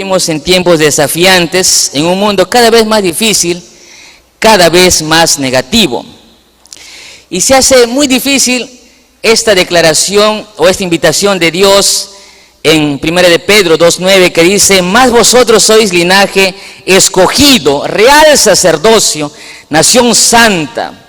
vivimos en tiempos desafiantes, en un mundo cada vez más difícil, cada vez más negativo. Y se hace muy difícil esta declaración o esta invitación de Dios en 1 de Pedro 2:9, que dice: mas vosotros sois linaje escogido, real sacerdocio, nación santa.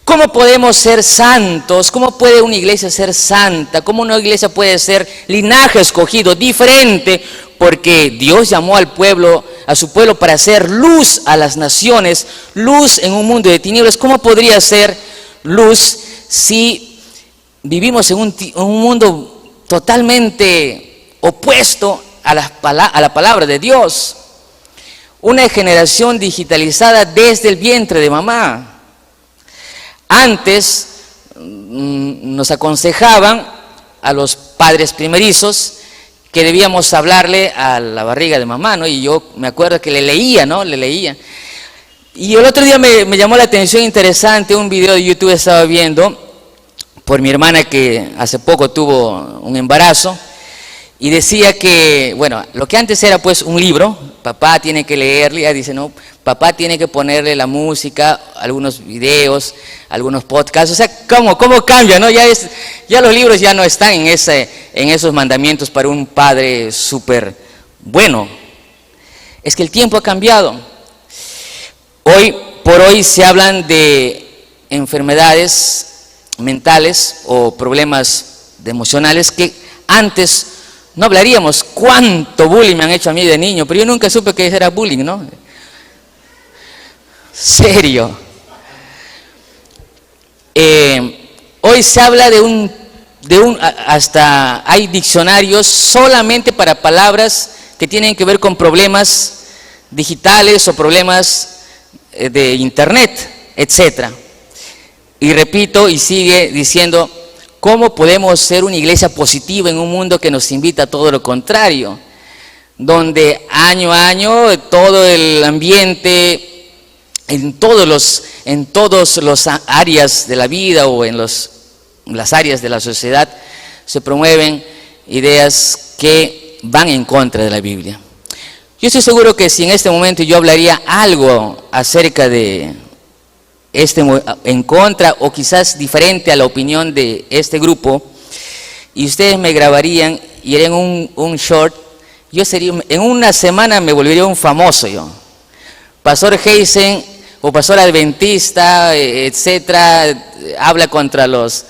¿Cómo podemos ser santos? ¿Cómo puede una iglesia ser santa? ¿Cómo una iglesia puede ser linaje escogido, diferente? Porque Dios llamó al pueblo, a su pueblo, para hacer luz a las naciones, luz en un mundo de tinieblas. ¿Cómo podría ser luz si vivimos en un mundo totalmente opuesto a la palabra de Dios? Una generación digitalizada desde el vientre de mamá. Antes nos aconsejaban a los padres primerizos que debíamos hablarle a la barriga de mamá, ¿no? Y yo me acuerdo que le leía, ¿no? Le leía. Y el otro día me llamó la atención interesante, un video de YouTube estaba viendo por mi hermana que hace poco tuvo un embarazo, y decía que, bueno, lo que antes era pues un libro, papá tiene que leerle, ya dice, no, papá tiene que ponerle la música, algunos videos, algunos podcasts. O sea, ¿cómo cambia, no? Ya los libros ya no están en esos mandamientos para un padre súper bueno. Es que el tiempo ha cambiado. Hoy por hoy se hablan de enfermedades mentales o problemas emocionales que antes no hablaríamos. ¿Cuánto bullying me han hecho a mí de niño? Pero yo nunca supe que era bullying, ¿no? Serio. Hoy se habla hasta hay diccionarios solamente para palabras que tienen que ver con problemas digitales o problemas de internet, etcétera. Y repito, y sigue diciendo: ¿cómo podemos ser una iglesia positiva en un mundo que nos invita a todo lo contrario? Donde año a año todo el ambiente, en todos los áreas de la vida o en las áreas de la sociedad, se promueven ideas que van en contra de la Biblia. Yo estoy seguro que si en este momento yo hablaría algo acerca de en contra o quizás diferente a la opinión de este grupo, y ustedes me grabarían y harían un short, yo sería, en una semana me volvería un famoso yo. Pastor Heisen o pastor adventista, etcétera, habla contra los...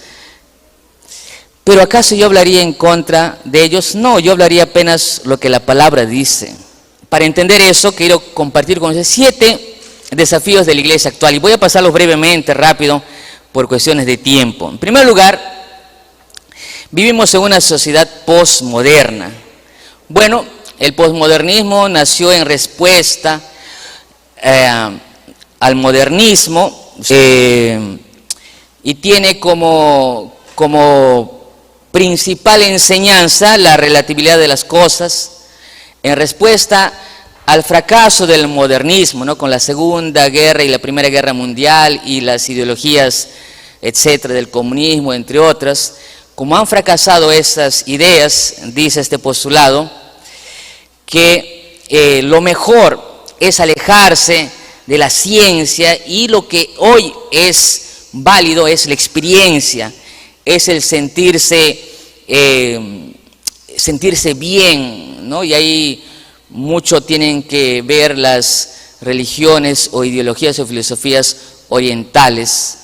¿Pero acaso yo hablaría en contra de ellos? No, yo hablaría apenas lo que la palabra dice. Para entender eso, quiero compartir con ustedes 7 desafíos de la iglesia actual, y voy a pasarlos brevemente, rápido, por cuestiones de tiempo. En primer lugar, vivimos en una sociedad posmoderna. Bueno, el posmodernismo nació en respuesta al modernismo y tiene como principal enseñanza la relatividad de las cosas, en respuesta al fracaso del modernismo, ¿no? Con la Segunda Guerra y la Primera Guerra Mundial y las ideologías, etcétera, del comunismo, entre otras. Como han fracasado esas ideas, dice este postulado, que lo mejor es alejarse de la ciencia, y lo que hoy es válido es la experiencia, es el sentirse bien, ¿no? Y ahí mucho tienen que ver las religiones o ideologías o filosofías orientales.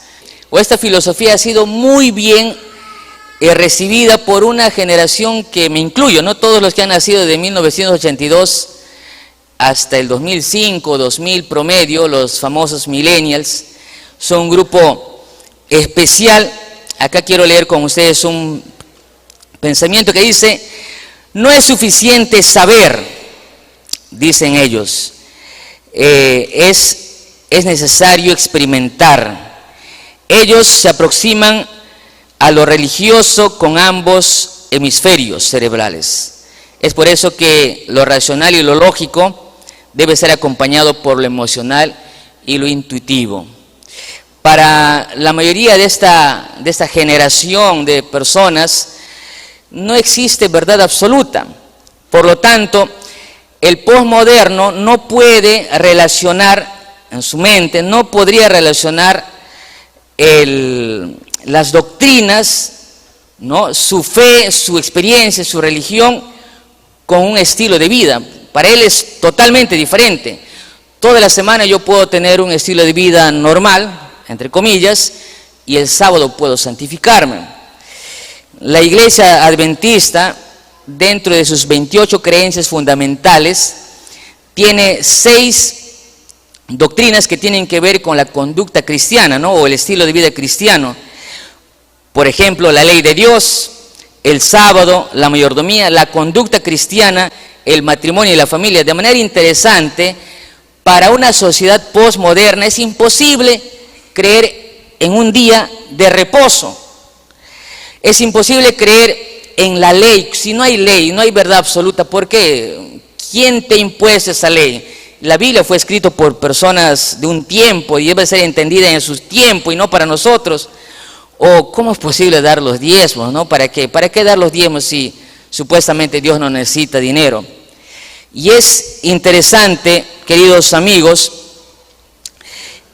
O esta filosofía ha sido muy bien recibida por una generación que me incluyo, no todos los que han nacido de 1982 hasta el 2005, 2000 promedio, los famosos millennials, son un grupo especial. Acá quiero leer con ustedes un pensamiento que dice: no es suficiente saber, dicen ellos, es necesario experimentar. Ellos se aproximan a lo religioso con ambos hemisferios cerebrales. Es por eso que lo racional y lo lógico debe ser acompañado por lo emocional y lo intuitivo. Para la mayoría de esta generación de personas no existe verdad absoluta. Por lo tanto, el posmoderno no puede relacionar, en su mente, no podría relacionar las doctrinas, ¿no?, su fe, su experiencia, su religión, con un estilo de vida. Para él es totalmente diferente. Toda la semana yo puedo tener un estilo de vida normal, entre comillas, y el sábado puedo santificarme. La Iglesia Adventista, dentro de sus 28 creencias fundamentales, tiene 6 doctrinas que tienen que ver con la conducta cristiana, ¿no?, o el estilo de vida cristiano. Por ejemplo, la ley de Dios, el sábado, la mayordomía, la conducta cristiana, el matrimonio y la familia. De manera interesante, para una sociedad postmoderna es imposible creer en un día de reposo. Es imposible creer en la ley. Si no hay ley, no hay verdad absoluta. ¿Por qué? ¿Quién te ha impuesto esa ley? La Biblia fue escrita por personas de un tiempo y debe ser entendida en su tiempo y no para nosotros. ¿O cómo es posible dar los diezmos, ¿no? ¿Para qué? ¿Para qué dar los diezmos si supuestamente Dios no necesita dinero? Y es interesante, queridos amigos,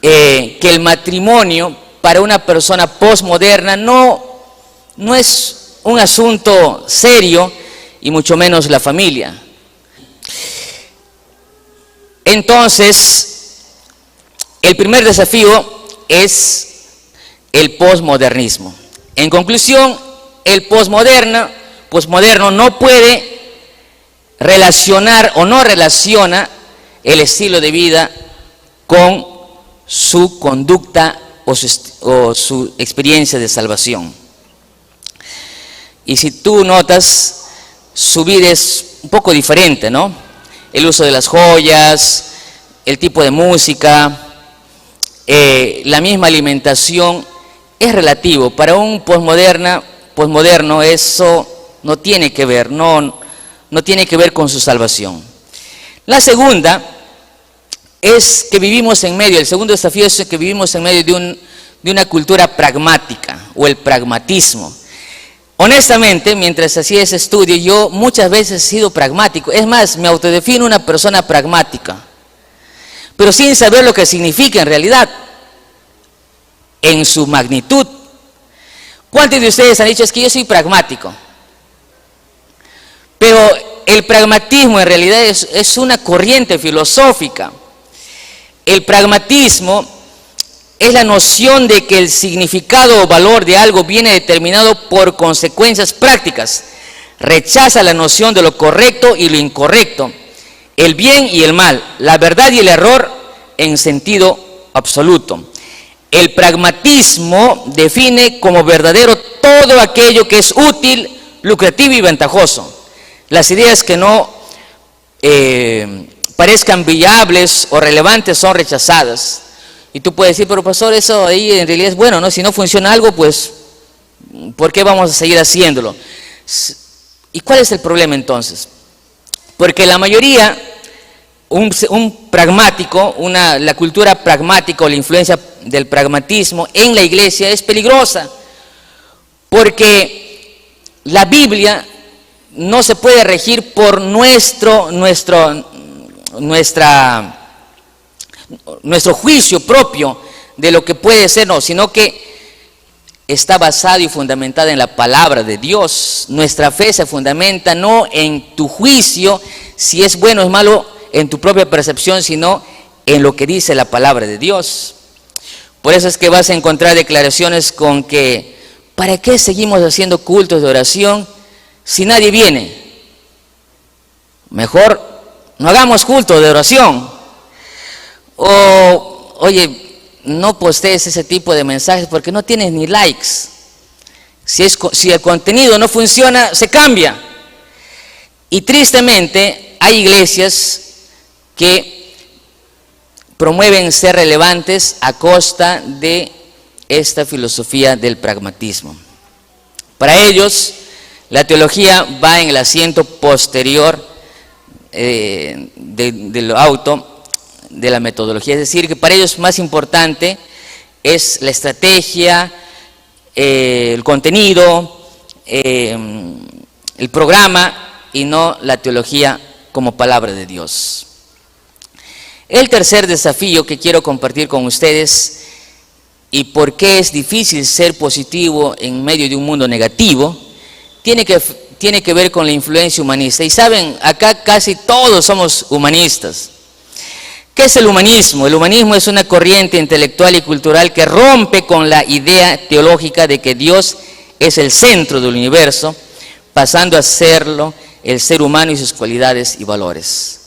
que el matrimonio para una persona postmoderna no es un asunto serio, y mucho menos la familia. Entonces, el primer desafío es el posmodernismo. En conclusión, el posmoderno no puede relacionar o no relaciona el estilo de vida con su conducta o su experiencia de salvación. Y si tú notas, su vida es un poco diferente, ¿no? El uso de las joyas, el tipo de música, la misma alimentación es relativo. Para un posmoderno eso no tiene que ver, no tiene que ver con su salvación. La segunda es que vivimos en medio, el segundo desafío es que vivimos en medio de una cultura pragmática, o el pragmatismo. Honestamente, mientras hacía ese estudio, yo muchas veces he sido pragmático. Es más, me autodefino una persona pragmática, pero sin saber lo que significa en realidad, en su magnitud. ¿Cuántos de ustedes han dicho, es que yo soy pragmático? Pero el pragmatismo en realidad es una corriente filosófica. El pragmatismo es la noción de que el significado o valor de algo viene determinado por consecuencias prácticas. Rechaza la noción de lo correcto y lo incorrecto, el bien y el mal, la verdad y el error en sentido absoluto. El pragmatismo define como verdadero todo aquello que es útil, lucrativo y ventajoso. Las ideas que no parezcan viables o relevantes son rechazadas. Y tú puedes decir, pero pastor, eso ahí en realidad es bueno, ¿no? Si no funciona algo, pues, ¿por qué vamos a seguir haciéndolo? ¿Y cuál es el problema entonces? Porque la mayoría, un pragmático, la cultura pragmática o la influencia del pragmatismo en la iglesia es peligrosa, porque la Biblia no se puede regir por nuestro juicio propio de lo que puede ser, no, sino que está basada y fundamentada en la palabra de Dios. Nuestra fe se fundamenta no en tu juicio, si es bueno o es malo, en tu propia percepción, sino en lo que dice la palabra de Dios. Por eso es que vas a encontrar declaraciones con que, ¿para qué seguimos haciendo cultos de oración si nadie viene? Mejor no hagamos culto de oración. O, oye, no postees ese tipo de mensajes porque no tienes ni likes. Si el contenido no funciona, se cambia. Y tristemente hay iglesias que promueven ser relevantes a costa de esta filosofía del pragmatismo. Para ellos, la teología va en el asiento posterior del auto, de la metodología. Es decir, que para ellos más importante es la estrategia, el contenido, el programa, y no la teología como palabra de Dios. El tercer desafío que quiero compartir con ustedes y por qué es difícil ser positivo en medio de un mundo negativo, tiene que ver con la influencia humanista. Y saben, acá casi todos somos humanistas. ¿Qué es el humanismo? El humanismo es una corriente intelectual y cultural que rompe con la idea teológica de que Dios es el centro del universo, pasando a serlo el ser humano y sus cualidades y valores.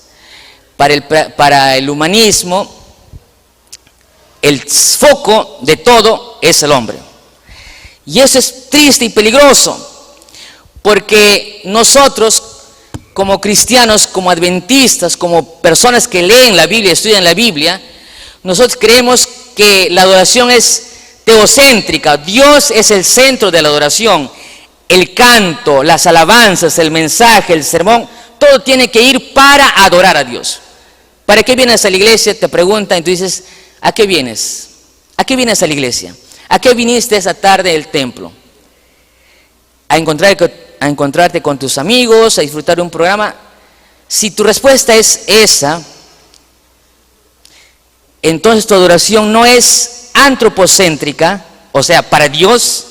Para el humanismo, el foco de todo es el hombre. Y eso es triste y peligroso, porque nosotros, como cristianos, como adventistas, como personas que leen la Biblia, estudian la Biblia, nosotros creemos que la adoración es teocéntrica. Dios es el centro de la adoración. El canto, las alabanzas, el mensaje, el sermón, todo tiene que ir para adorar a Dios. ¿Para qué vienes a la iglesia? Te preguntan y tú dices, ¿a qué vienes? ¿A qué vienes a la iglesia? ¿A qué viniste esa tarde del templo? ¿A encontrarte con tus amigos, a disfrutar de un programa? Si tu respuesta es esa, entonces tu adoración no es antropocéntrica, o sea, para Dios,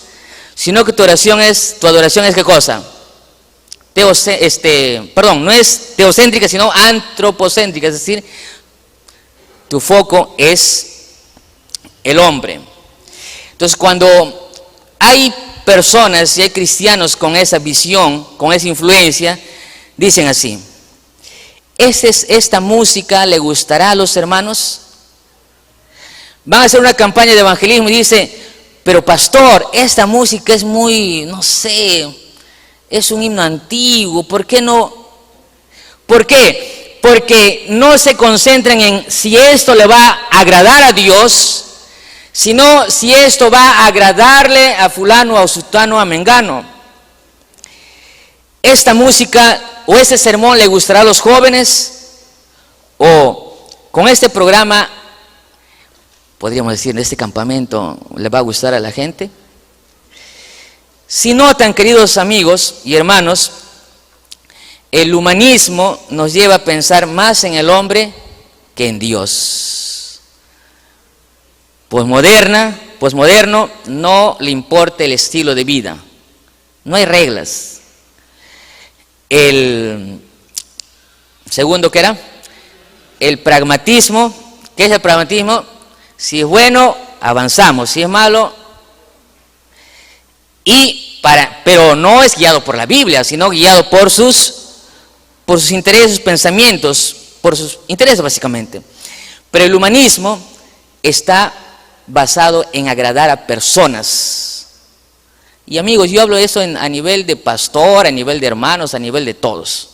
sino que tu adoración es ¿qué cosa? No es teocéntrica, sino antropocéntrica, es decir, tu foco es el hombre. Entonces, cuando hay personas y hay cristianos con esa visión, con esa influencia, dicen así: ¿esta música le gustará a los hermanos? Van a hacer una campaña de evangelismo y dice: pero pastor, esta música es muy, no sé, es un himno antiguo, ¿por qué no? ¿Por qué? Porque no se concentran en si esto le va a agradar a Dios, sino si esto va a agradarle a fulano, a sutano, a mengano. Esta música o este sermón le gustará a los jóvenes, o con este programa, podríamos decir, en este campamento, ¿le va a gustar a la gente? Si notan, queridos amigos y hermanos, el humanismo nos lleva a pensar más en el hombre que en Dios. Posmoderno, no le importa el estilo de vida, no hay reglas. El segundo, ¿qué era? El pragmatismo. ¿Qué es el pragmatismo? Si es bueno, avanzamos. Si es malo, pero no es guiado por la Biblia, sino guiado por sus intereses, sus pensamientos, por sus intereses básicamente. Pero el humanismo está basado en agradar a personas. Y amigos, yo hablo de eso a nivel de pastor, a nivel de hermanos, a nivel de todos.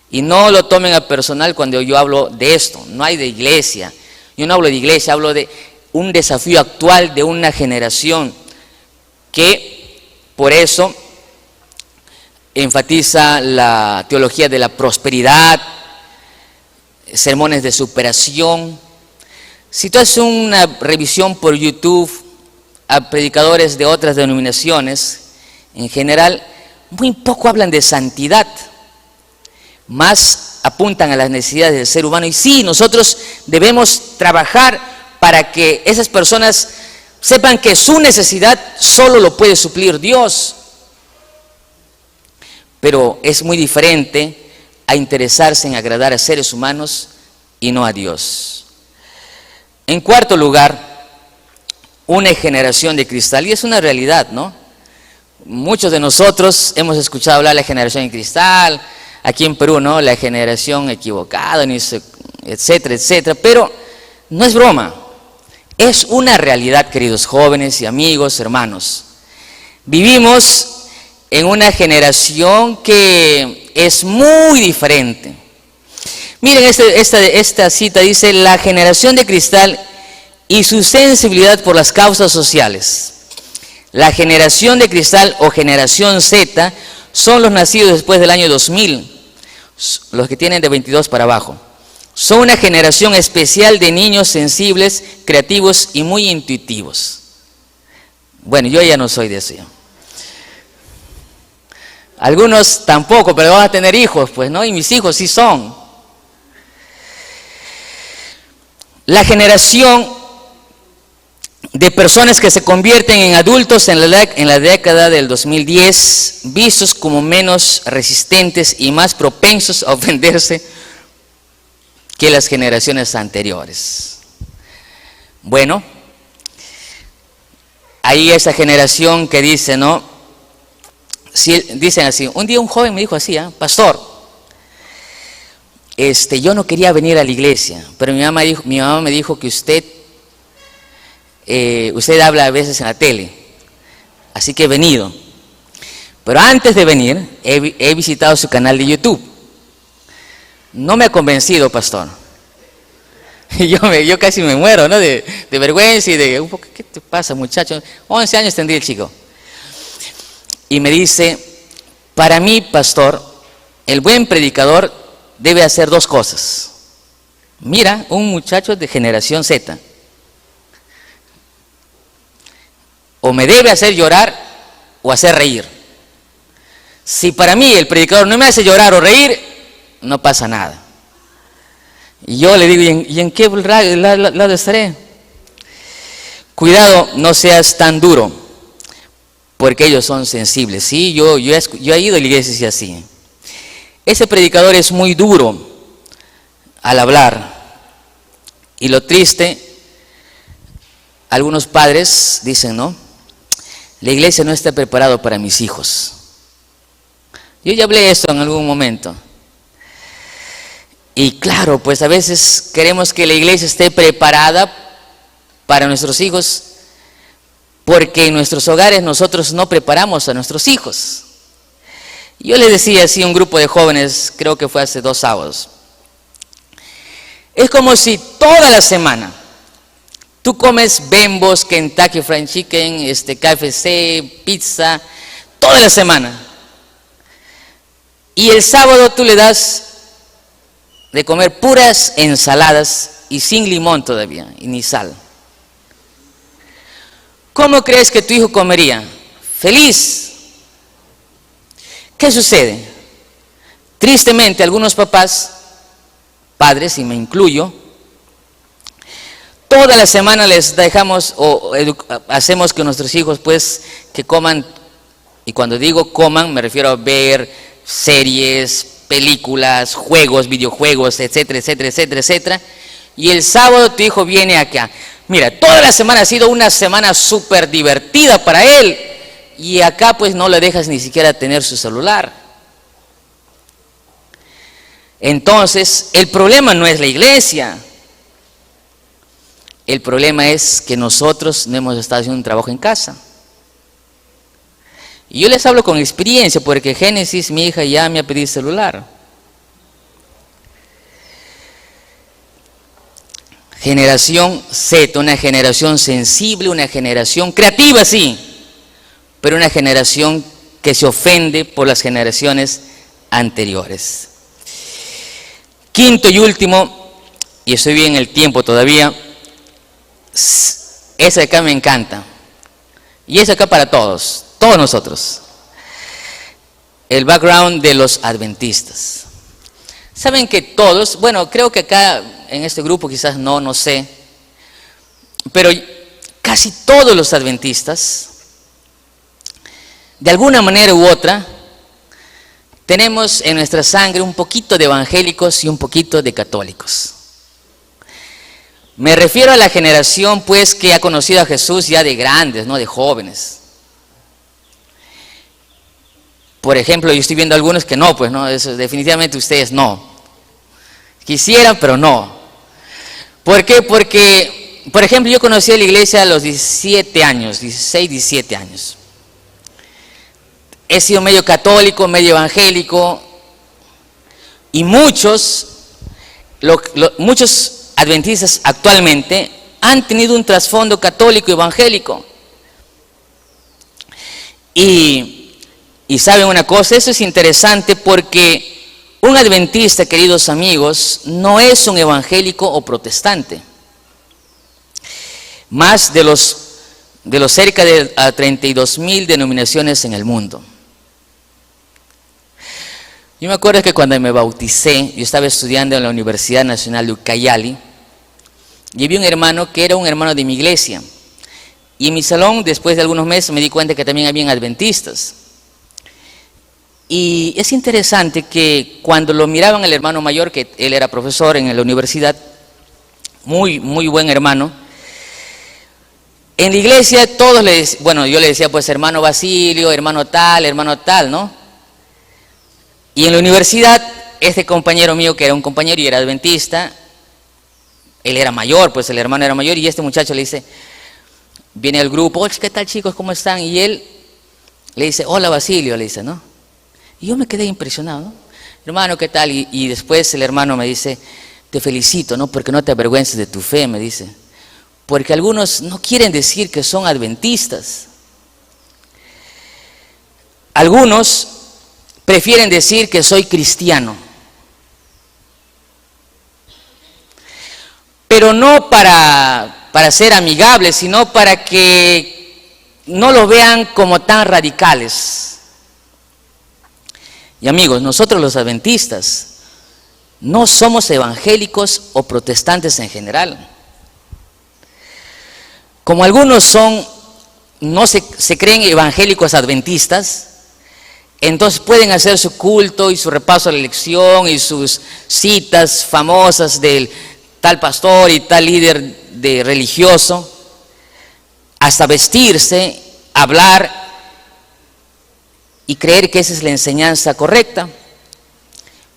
Y no lo tomen a personal cuando yo hablo de esto, no hay de iglesia. Yo no hablo de iglesia, hablo de un desafío actual de una generación que por eso enfatiza la teología de la prosperidad, sermones de superación. Si tú haces una revisión por YouTube a predicadores de otras denominaciones, en general, muy poco hablan de santidad, más apuntan a las necesidades del ser humano. Y sí, nosotros debemos trabajar para que esas personas sepan que su necesidad solo lo puede suplir Dios. Pero es muy diferente a interesarse en agradar a seres humanos y no a Dios. En cuarto lugar, una generación de cristal, y es una realidad, ¿no? Muchos de nosotros hemos escuchado hablar de la generación de cristal, aquí en Perú, ¿no? La generación equivocada, etcétera, etcétera, pero no es broma, es una realidad, queridos jóvenes y amigos, hermanos. Vivimos en una generación que es muy diferente. Miren, esta cita dice: la generación de cristal y su sensibilidad por las causas sociales. La generación de cristal o generación Z son los nacidos después del año 2000, los que tienen de 22 para abajo. Son una generación especial de niños sensibles, creativos y muy intuitivos. Bueno, yo ya no soy de eso. Algunos tampoco, pero van a tener hijos, pues, ¿no? Y mis hijos sí son. La generación de personas que se convierten en adultos en la década del 2010, vistos como menos resistentes y más propensos a ofenderse que las generaciones anteriores. Bueno, ahí esa generación que dice, ¿no? Dicen así, un día un joven me dijo así, pastor, yo no quería venir a la iglesia, pero mi mamá me dijo que usted habla a veces en la tele, así que he venido. Pero antes de venir, he visitado su canal de YouTube. No me ha convencido, pastor. Yo casi me muero, ¿no? De vergüenza y de un poco, ¿qué te pasa, muchacho? 11 años tendría el chico. Y me dice, para mí, pastor, el buen predicador debe hacer dos cosas. Mira, un muchacho de generación Z. O me debe hacer llorar o hacer reír. Si para mí el predicador no me hace llorar o reír, no pasa nada. Y yo le digo, ¿y en qué lado estaré? Cuidado, no seas tan duro, porque ellos son sensibles. Sí, yo he ido a la iglesia así. Ese predicador es muy duro al hablar. Y lo triste, algunos padres dicen, ¿no? La iglesia no está preparada para mis hijos. Yo ya hablé esto en algún momento. Y claro, pues a veces queremos que la iglesia esté preparada para nuestros hijos, porque en nuestros hogares nosotros no preparamos a nuestros hijos. Yo les decía así a un grupo de jóvenes, creo que fue hace 2 sábados. Es como si toda la semana tú comes Bembos, Kentucky Fried Chicken, KFC, pizza, toda la semana. Y el sábado tú le das de comer puras ensaladas y sin limón todavía, y ni sal. ¿Cómo crees que tu hijo comería? Feliz. ¿Qué sucede? Tristemente, algunos papás, padres, y me incluyo, toda la semana les dejamos o hacemos que nuestros hijos pues que coman, y cuando digo coman me refiero a ver series, películas, juegos, videojuegos, etcétera, etcétera, etcétera, etcétera. Y el sábado tu hijo viene acá. Mira, toda la semana ha sido una semana súper divertida para él. Y acá pues no le dejas ni siquiera tener su celular. Entonces, el problema no es la iglesia. El problema es que nosotros no hemos estado haciendo un trabajo en casa. Y yo les hablo con experiencia, porque Génesis, mi hija, ya me ha pedido celular. Generación Z, una generación sensible, una generación creativa, sí, pero una generación que se ofende por las generaciones anteriores. Quinto y último, y estoy bien en el tiempo todavía, esa de acá me encanta. Y es acá para todos nosotros. El background de los adventistas. Saben que todos, bueno, creo que acá en este grupo quizás no sé, pero casi todos los adventistas, de alguna manera u otra, tenemos en nuestra sangre un poquito de evangélicos y un poquito de católicos. Me refiero a la generación pues que ha conocido a Jesús ya de grandes, no de jóvenes. Por ejemplo, yo estoy viendo algunos que no, pues no, eso, definitivamente ustedes no. Quisieran, pero no. ¿Por qué? Porque, por ejemplo, yo conocí a la iglesia a los 17 años, 16, 17 años. He sido medio católico, medio evangélico, y muchos adventistas actualmente han tenido un trasfondo católico evangélico. Y saben una cosa, eso es interesante porque un adventista, queridos amigos, no es un evangélico o protestante. Más de los cerca de 32,000 denominaciones en el mundo. Yo me acuerdo que cuando me bauticé, yo estaba estudiando en la Universidad Nacional de Ucayali, y vi un hermano que era un hermano de mi iglesia. Y en mi salón, después de algunos meses, me di cuenta que también habían adventistas. Y es interesante que cuando lo miraban el hermano mayor, que él era profesor en la universidad, muy buen hermano, en la iglesia todos bueno, yo le decía pues hermano Basilio, hermano tal, ¿no? Y en la universidad, este compañero mío, que era un compañero y era adventista, él era mayor, pues el hermano era mayor, y este muchacho le dice, viene al grupo, oye, ¿qué tal chicos? ¿Cómo están? Y él le dice, hola Basilio, le dice, ¿no? Y yo me quedé impresionado, ¿no? Hermano, ¿qué tal? Y después el hermano me dice, te felicito, ¿no? Porque no te avergüences de tu fe, me dice. Porque algunos no quieren decir que son adventistas. Algunos prefieren decir que soy cristiano. Pero no para ser amigables, sino para que no lo vean como tan radicales. Y amigos, nosotros los adventistas no somos evangélicos o protestantes en general. Como algunos no se creen evangélicos adventistas, entonces pueden hacer su culto y su repaso a la lección y sus citas famosas del tal pastor y tal líder de religioso, hasta vestirse, hablar y creer que esa es la enseñanza correcta,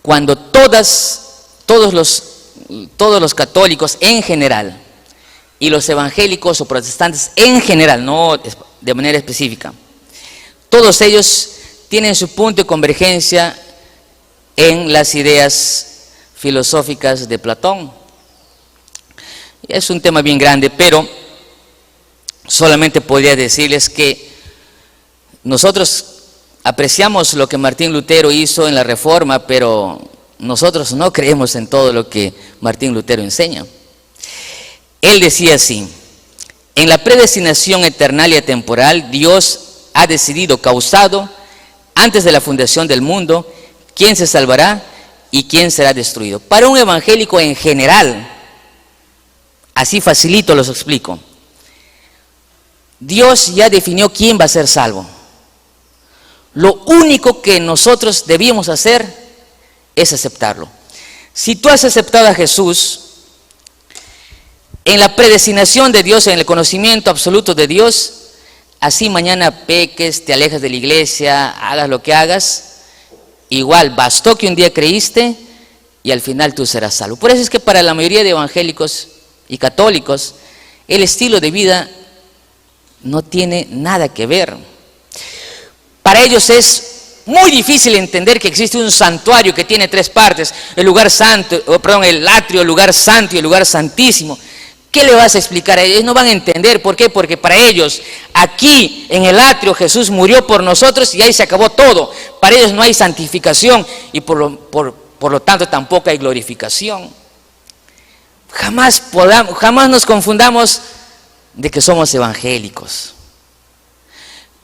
cuando todos los católicos en general y los evangélicos o protestantes en general, no de manera específica, todos ellos tienen su punto de convergencia en las ideas filosóficas de Platón. Es un tema bien grande, pero solamente podría decirles que nosotros apreciamos lo que Martín Lutero hizo en la Reforma, pero nosotros no creemos en todo lo que Martín Lutero enseña. Él decía así, en la predestinación eterna y atemporal, Dios ha decidido, causado, antes de la fundación del mundo, quién se salvará y quién será destruido. Para un evangélico en general, así facilito los explico, Dios ya definió quién va a ser salvo. Lo único que nosotros debíamos hacer es aceptarlo. Si tú has aceptado a Jesús, en la predestinación de Dios, en el conocimiento absoluto de Dios, así mañana peques, te alejas de la iglesia, hagas lo que hagas, igual bastó que un día creíste y al final tú serás salvo. Por eso es que para la mayoría de evangélicos y católicos, el estilo de vida no tiene nada que ver. Para ellos es muy difícil entender que existe un santuario que tiene tres partes, el lugar santo, el atrio, el lugar santo y el lugar santísimo. ¿Qué le vas a explicar a ellos? No van a entender. ¿Por qué? Porque para ellos, aquí en el atrio, Jesús murió por nosotros y ahí se acabó todo. Para ellos no hay santificación y por lo tanto tampoco hay glorificación. Jamás nos confundamos de que somos evangélicos.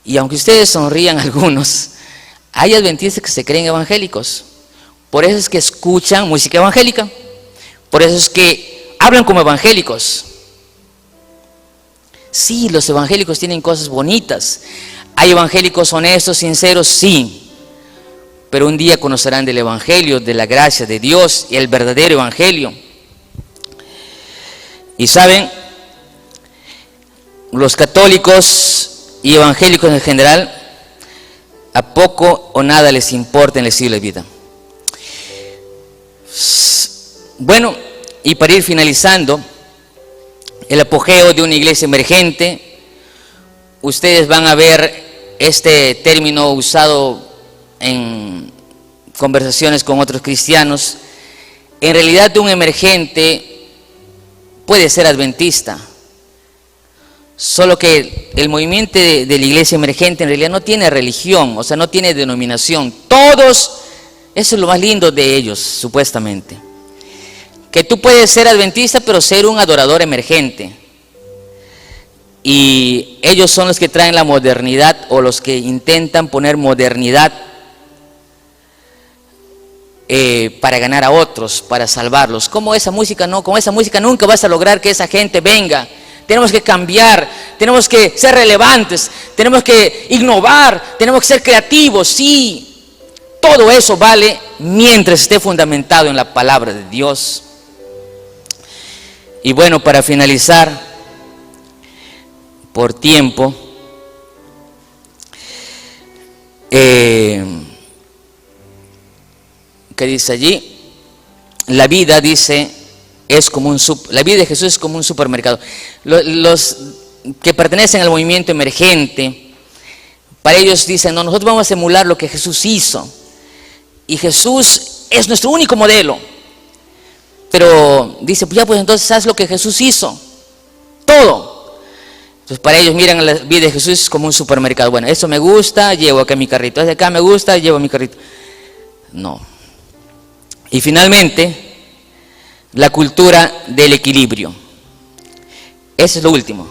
Y aunque ustedes sonrían algunos, hay adventistas que se creen evangélicos. Por eso es que escuchan música evangélica. Por eso es que hablan como evangélicos. Sí, los evangélicos tienen cosas bonitas. Hay evangélicos honestos, sinceros, sí. Pero un día conocerán del evangelio, de la gracia de Dios y el verdadero evangelio. Y saben, los católicos y evangélicos en general, a poco o nada les importa en el estilo de vida. Bueno, y para ir finalizando, el apogeo de una iglesia emergente, ustedes van a ver este término usado en conversaciones con otros cristianos. En realidad, un emergente puede ser adventista, solo que el movimiento de la iglesia emergente en realidad no tiene religión, o sea, no tiene denominación. Todos, eso es lo más lindo de ellos, supuestamente. Que tú puedes ser adventista, pero ser un adorador emergente. Y ellos son los que traen la modernidad o los que intentan poner modernidad para ganar a otros, para salvarlos. ¿Cómo esa música no? Con esa música nunca vas a lograr que esa gente venga. Tenemos que cambiar, tenemos que ser relevantes, tenemos que innovar, tenemos que ser creativos, sí. Todo eso vale mientras esté fundamentado en la palabra de Dios. Y bueno, para finalizar, por tiempo, ¿qué dice allí? La vida, dice, la vida de Jesús es como un supermercado. Los que pertenecen al movimiento emergente, para ellos dicen, no, nosotros vamos a emular lo que Jesús hizo. Y Jesús es nuestro único modelo. Pero dice, pues ya, pues entonces haz lo que Jesús hizo. Todo. Entonces para ellos miran la vida de Jesús como un supermercado. Bueno, eso me gusta, llevo acá mi carrito. De acá me gusta, llevo mi carrito. No. Y finalmente, la cultura del equilibrio. Eso es lo último.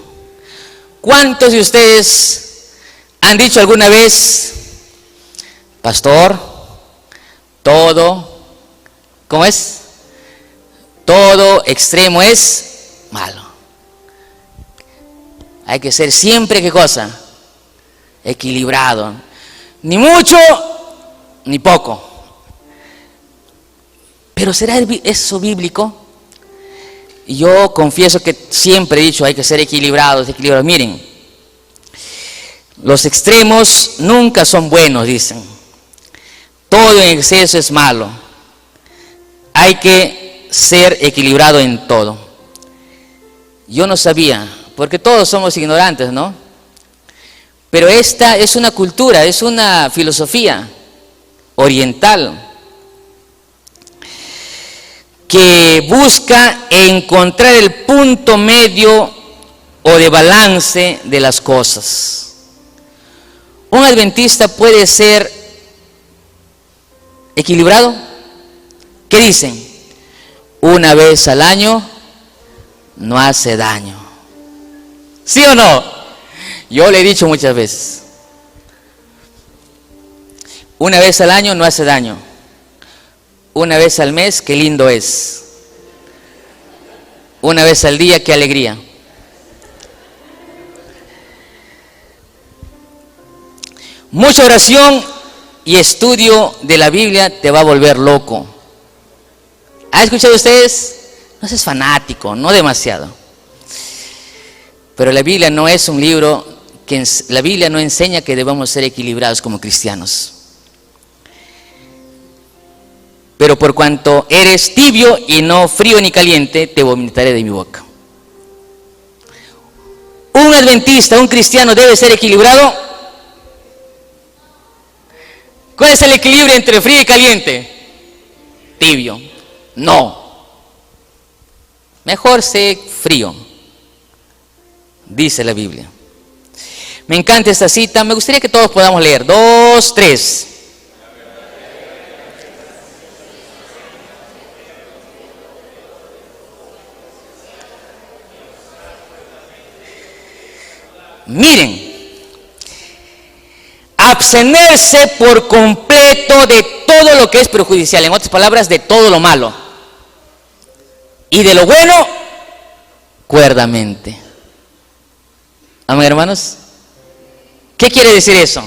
¿Cuántos de ustedes han dicho alguna vez, pastor, todo, ¿cómo es? Todo extremo es malo. Hay que ser siempre, ¿qué cosa? Equilibrado. Ni mucho, ni poco. Pero ¿será eso bíblico? Yo confieso que siempre he dicho, hay que ser equilibrados. Miren, los extremos nunca son buenos, dicen. Todo en exceso es malo. Hay que ser equilibrado en todo. Yo no sabía, porque todos somos ignorantes, ¿no? Pero esta es una cultura, es una filosofía oriental que busca encontrar el punto medio o de balance de las cosas. Un adventista puede ser equilibrado. ¿Qué dicen? Una vez al año no hace daño. ¿Sí o no? Yo le he dicho muchas veces. Una vez al año no hace daño. Una vez al mes, qué lindo es. Una vez al día, qué alegría. Mucha oración y estudio de la Biblia te va a volver loco. ¿Han escuchado ustedes? No seas fanático, no demasiado. Pero la Biblia no es un libro la Biblia no enseña que debamos ser equilibrados como cristianos. Pero por cuanto eres tibio y no frío ni caliente, te vomitaré de mi boca. Un adventista, un cristiano debe ser equilibrado. ¿Cuál es el equilibrio entre frío y caliente? Tibio. No. Mejor sé frío, dice la Biblia. Me encanta esta cita. Me gustaría que todos podamos leer. 2, 3. Miren, abstenerse por completo de todo lo que es perjudicial, en otras palabras, de todo lo malo, y de lo bueno, cuerdamente. Amén, hermanos. ¿Qué quiere decir eso?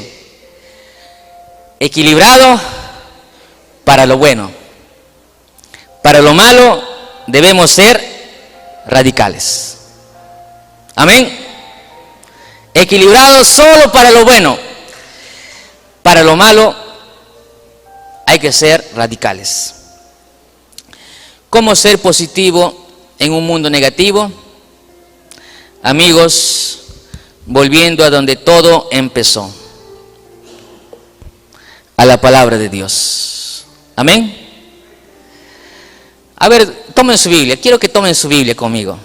Equilibrado para lo bueno. Para lo malo debemos ser radicales. Amén. Equilibrado solo para lo bueno. Para lo malo hay que ser radicales. ¿Cómo ser positivo en un mundo negativo? Amigos, volviendo a donde todo empezó, a la palabra de Dios. Amén. A ver, tomen su Biblia. Quiero que tomen su Biblia conmigo.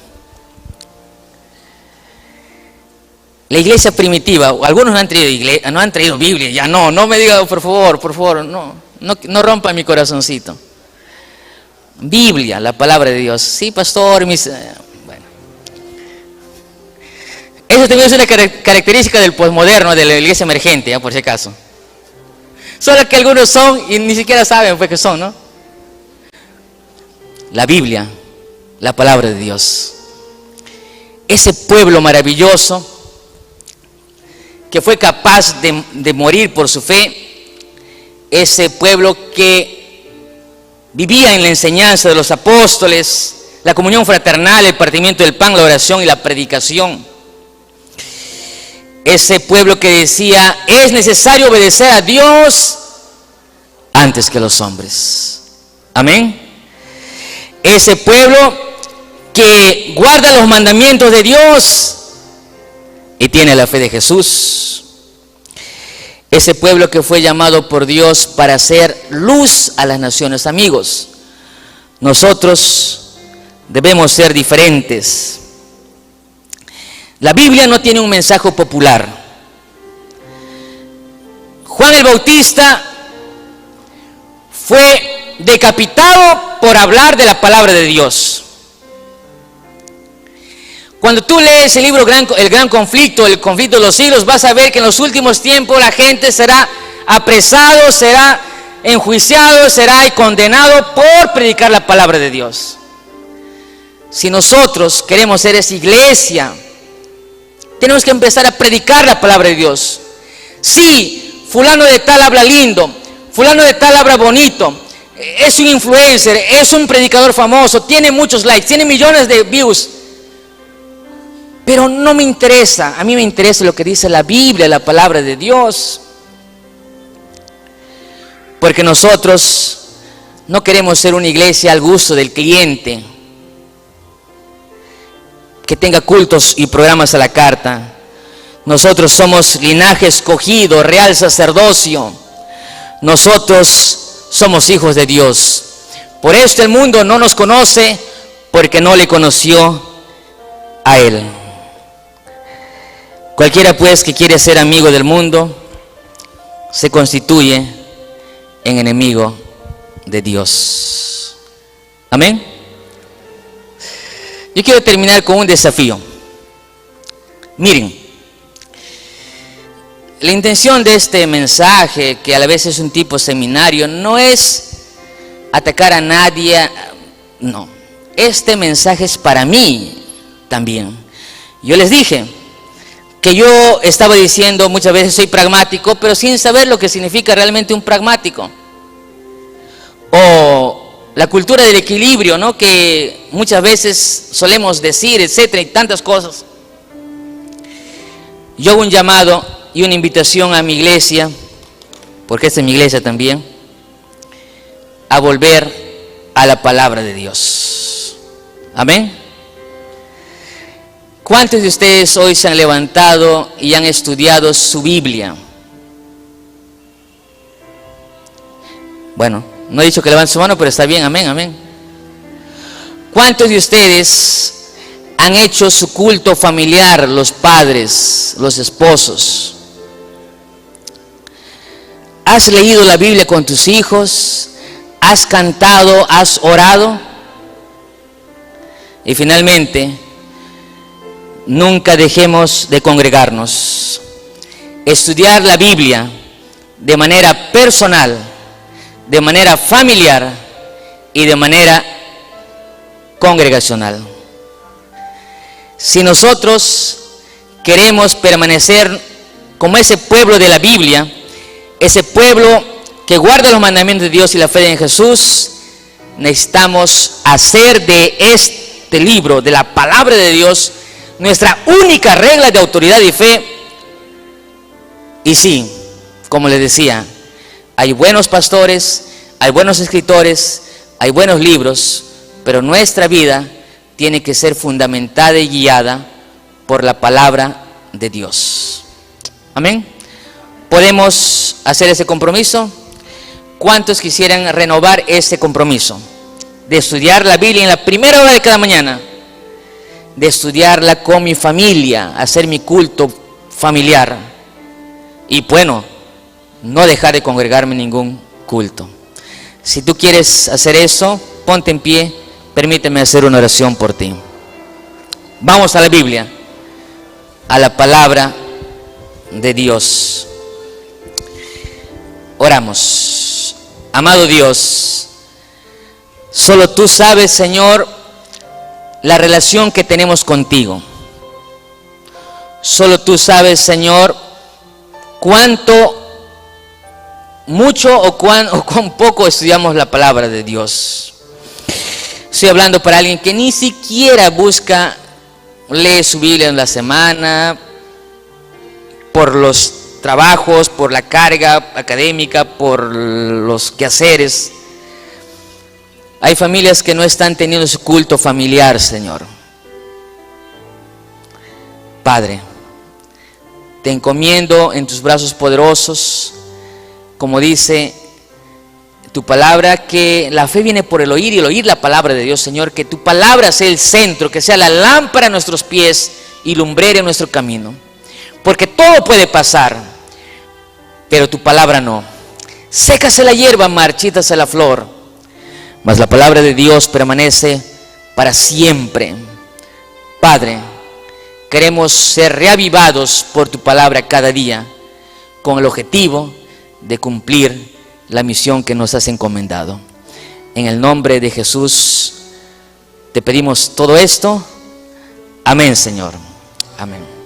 La iglesia primitiva, algunos no han traído Biblia, ya no me digan, por favor, no rompan mi corazoncito. Biblia, la palabra de Dios. Sí, pastor, bueno. Eso también es una característica del posmoderno, de la iglesia emergente, por si acaso. Solo que algunos son y ni siquiera saben pues que son, ¿no? la Biblia, la palabra de Dios. Ese pueblo maravilloso que fue capaz de morir por su fe, ese pueblo que vivía en la enseñanza de los apóstoles, la comunión fraternal, el partimiento del pan, la oración y la predicación. Ese pueblo que decía, es necesario obedecer a Dios antes que a los hombres. Amén. Ese pueblo que guarda los mandamientos de Dios y tiene la fe de Jesús. Ese pueblo que fue llamado por Dios para hacer luz a las naciones. Amigos, nosotros debemos ser diferentes. La Biblia no tiene un mensaje popular. Juan el Bautista fue decapitado por hablar de la palabra de Dios. Cuando tú lees el libro El Gran Conflicto, el conflicto de los siglos, vas a ver que en los últimos tiempos la gente será apresado, será enjuiciado, será condenado por predicar la palabra de Dios. Si nosotros queremos ser esa iglesia, tenemos que empezar a predicar la palabra de Dios. Sí, fulano de tal habla lindo, fulano de tal habla bonito, es un influencer, es un predicador famoso, tiene muchos likes, tiene millones de views. Pero no me interesa, a mí me interesa lo que dice la Biblia, la palabra de Dios. Porque nosotros no queremos ser una iglesia al gusto del cliente, que tenga cultos y programas a la carta. Nosotros somos linaje escogido, real sacerdocio. Nosotros somos hijos de Dios. Por esto el mundo no nos conoce, porque no le conoció a Él. Cualquiera pues que quiere ser amigo del mundo, se constituye en enemigo de Dios. Amén. Yo quiero terminar con un desafío. Miren, la intención de este mensaje, que a la vez es un tipo seminario, no es atacar a nadie, no. Este mensaje es para mí también. Yo les dije que yo estaba diciendo muchas veces soy pragmático, pero sin saber lo que significa realmente un pragmático. O la cultura del equilibrio, ¿no?, que muchas veces solemos decir, etcétera, y tantas cosas. Yo hago un llamado y una invitación a mi iglesia, porque esta es mi iglesia también, a volver a la palabra de Dios. Amén. ¿Cuántos de ustedes hoy se han levantado y han estudiado su Biblia? Bueno, no he dicho que levanten su mano, pero está bien, amén, amén. ¿Cuántos de ustedes han hecho su culto familiar, los padres, los esposos? ¿Has leído la Biblia con tus hijos? ¿Has cantado? ¿Has orado? Y finalmente, nunca dejemos de congregarnos. Estudiar la Biblia de manera personal, de manera familiar y de manera congregacional. Si nosotros queremos permanecer como ese pueblo de la Biblia, ese pueblo que guarda los mandamientos de Dios y la fe en Jesús, necesitamos hacer de este libro, de la palabra de Dios, nuestra única regla de autoridad y fe. Y sí, como les decía, hay buenos pastores, hay buenos escritores, hay buenos libros, pero nuestra vida tiene que ser fundamentada y guiada por la palabra de Dios. Amén. ¿Podemos hacer ese compromiso? ¿Cuántos quisieran renovar ese compromiso de estudiar la Biblia en la primera hora de cada mañana? De estudiarla con mi familia, hacer mi culto familiar. Y bueno, no dejar de congregarme en ningún culto. Si tú quieres hacer eso, ponte en pie, permíteme hacer una oración por ti. Vamos a la Biblia, a la palabra de Dios. Oramos. Amado Dios, Solo tú sabes, Señor, la relación que tenemos contigo. Solo tú sabes, Señor, cuánto, mucho o cuán poco estudiamos la palabra de Dios. Estoy hablando para alguien que ni siquiera lee su Biblia en la semana, por los trabajos, por la carga académica, por los quehaceres. Hay familias que no están teniendo su culto familiar, Señor. Padre, te encomiendo en tus brazos poderosos, como dice tu palabra, que la fe viene por el oír y el oír la palabra de Dios, Señor. Que tu palabra sea el centro, que sea la lámpara a nuestros pies y lumbrera en nuestro camino. Porque todo puede pasar, pero tu palabra no. Sécase la hierba, marchítase la flor, mas la palabra de Dios permanece para siempre. Padre, queremos ser reavivados por tu palabra cada día, con el objetivo de cumplir la misión que nos has encomendado. En el nombre de Jesús te pedimos todo esto. Amén, Señor. Amén.